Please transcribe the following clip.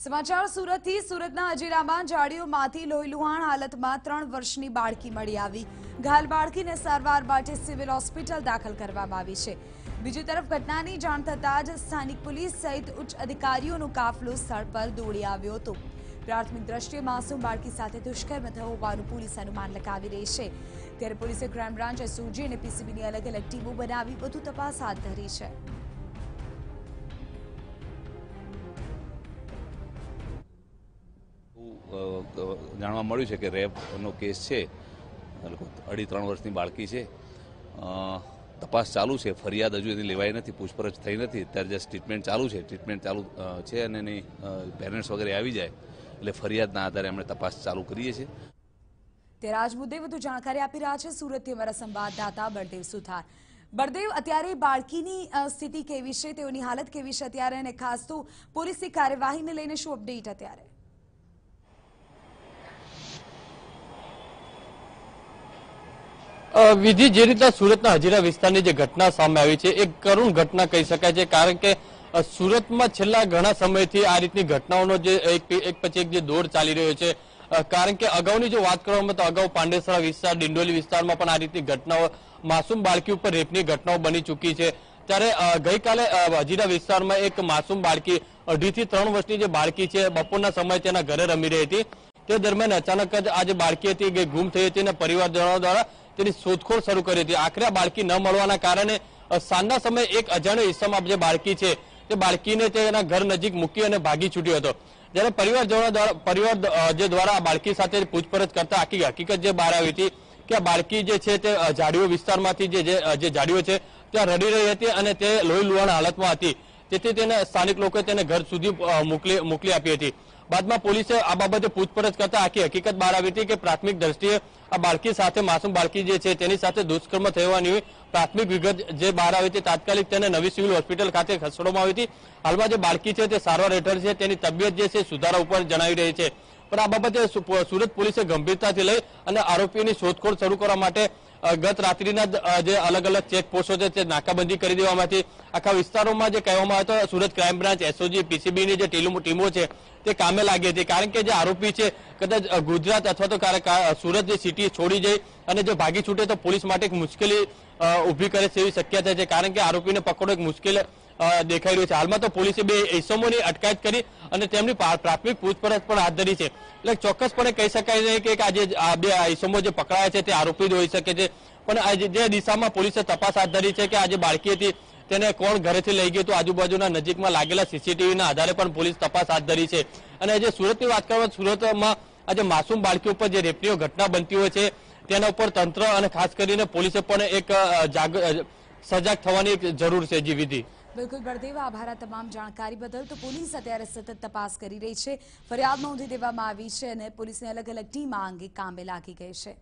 સમાચાર સુરતથી સુરતના અજીરામાં જાડીઓમાંથી લોહીલુહાણ હાલતમાં 3 વર્ષની બાળકી મળી આવી। ઘાયલ બાળકીને સારવાર માટે સિવિલ હોસ્પિટલ દાખલ કરવામાં આવી છે। બીજી તરફ ઘટનાની જાણ થતાં જ સ્થાનિક પોલીસ સહિત ઉચ્ચ અધિકારીઓનો કાફલો સ્થળ પર દોડી આવ્યો હતો। પ્રાથમિક દ્રષ્ટિએ માસૂમ બાળકી સાથે દુષ્કર્મ થયું હોવાનું પોલીસ અનુમાન લગાવી રહી છે। ત્યારે પોલીસે ક્રાઇમ બ્રાન્ચ, એસઓજી અને પીસીબીની અલગ અલગ ટીમો બનાવી વધુ તપાસ હાથ ધરી છે। જાણવા મળ્યું છે કે રેપનો કેસ છે, 2.5-3 વર્ષની બાળકી છે। તપાસ ચાલુ છે, ફરિયાદ હજુ એની લેવાઈ નથી, પૂછપરછ થઈ નથી। અત્યારે જે ટ્રીટમેન્ટ ચાલુ છે અને એની પેરેન્ટ્સ વગેરે આવી જાય એટલે ફરિયાદના આધારે અમે તપાસ ચાલુ કરીએ છીએ। ત્યારે આજ મુદ્દે વધુ જાણકારી આપી રહ્યા છે સુરતથી અમારા સંવાદદાતા બળદેવ સુથાર। બળદેવ, અત્યારે બાળકીની સ્થિતિ કેવી છે, તેઓની હાલત કેવી છે અત્યારે, અને ખાસ તો પોલીસની કાર્યવાહીને લઈને શું અપડેટ અત્યારે? વિધિ, જે રીતના સુરતના હજીરા વિસ્તારની જે ઘટના સામે આવી છે એક કરુણ ઘટના કહી શકાય છે, કારણ કે સુરતમાં છેલ્લા ઘણા સમયથી આ રીતની ઘટનાઓનો જે એક પછી એક જે દોર ચાલી રહ્યો છે। કારણ કે અગાઉની જો વાત કરવામાં તો અગાઉ પાંડેસરા વિસ્તાર, ડિંડોલી વિસ્તારમાં પણ આ રીતની ઘટનાઓ, માસૂમ બાળકી ઉપર રેપની ઘટનાઓ બની ચૂકી છે। ત્યારે ગઈકાલે હજીરા વિસ્તારમાં એક માસૂમ બાળકી, 2.5 થી 3 વર્ષની જે બાળકી છે, બપોરના સમયે તેના ઘરે રમી રહી હતી। તે દરમિયાન અચાનક જ આ જે બાળકી હતી એ ગુમ થઈ હતી અને પરિવારજનો દ્વારા તેની શોધખોળ શરૂ કરી હતી। આખરે આ બાળકી ન મળવાના કારણે સાંજના સમયે એક અજાણ્યો ઇસમ જે બાળકી છે તે બાળકીને તેના ઘર નજીક મૂકી અને ભાગી છૂટ્યો હતો। જ્યારે પરિવાર દ્વારા આ બાળકી સાથે પૂછપરછ કરતા આખી હકીકત જે બહાર આવી હતી કે આ બાળકી જે છે તે ઝાડીઓ વિસ્તારમાંથી જે ઝાડીઓ છે ત્યાં રડી રહી હતી અને તે લોહી લુહાણ હાલતમાં હતી, તેથી તેને સ્થાનિક લોકોએ તેને ઘર સુધી મોકલી આપી હતી। બાદમાં પોલીસે આ બાબતે પૂછપરછ કરતા આખી હકીકત બહાર આવી હતી કે પ્રાથમિક દ્રષ્ટિએ આ બાળકી સાથે, માસૂમ બાળકી જે છે તેની સાથે દુષ્કર્મ થવાની પ્રાથમિક વિગત જે બહાર આવી હતી। તાત્કાલિક તેને નવી સિવિલ હોસ્પિટલ ખાતે ખસેડવામાં આવી હતી। હાલમાં જે બાળકી છે તે સારવાર હેઠળ છે, તેની તબિયત જે છે સુધારા ઉપર જણાવી રહી છે। પણ આ બાબતે સુરત પોલીસે ગંભીરતાથી લઈ અને આરોપીની શોધખોળ શરૂ કરવા માટે ગત રાત્રિના જે અલગ અલગ ચેકપોસ્ટો છે તે નાકાબંધી કરી દેવામાંથી આખા વિસ્તારોમાં જે કહેવામાં આવે તો સુરત ક્રાઇમ બ્રાન્ચ, એસઓજી, પીસીબીની જે ટીમો છે તે કામે લાગી હતી। કારણ કે જે આરોપી છે કદાચ ગુજરાત અથવા તો સુરત જે સિટી છોડી જાય અને જો ભાગી છૂટે તો પોલીસ માટે એક મુશ્કેલી ઊભી કરે તેવી શક્યતા છે, કારણ કે આરોપીને પકડવો એક મુશ્કેલ દેખાઈ રહ્યું છે। હાલમાં તો પોલીસે 2 ઇસમોની અટકાયત કરી અને તેમની પ્રાથમિક પૂછપરછ પણ હાથ ધરી છે। એટલે ચોક્કસપણે કહી શકાય નહીં કે આજે આ 2 ઇસમો જે પકડાયા છે તે આરોપી જ હોઈ શકે છે, પણ જે દિશામાં પોલીસે તપાસ હાથ ધરી છે કે આ જે બાળકી હતી તેને કોણ ઘરેથી લઈ ગયું, તો આજુબાજુના નજીકમાં લાગેલા સીસીટીવીના આધારે પણ પોલીસ તપાસ હાથ ધરી છે। અને જે સુરતની વાત કરવામાં, સુરતમાં આજે માસૂમ બાળકી ઉપર જે રેપની ઘટના બનતી હોય છે તેના ઉપર તંત્ર અને ખાસ કરીને પોલીસે પણ એક સજાગ થવાની એક જરૂર છે। જી વિધિ। બિલકુલ બળદેવ, આભાર આ તમામ જાણકારી બદલ। તો પોલીસ અત્યારે સતત તપાસ કરી રહી છે, ફરિયાદ નોંધી દેવામાં આવી છે અને પોલીસની અલગ અલગ ટીમ આ અંગે કામે લાગી ગઈ છે।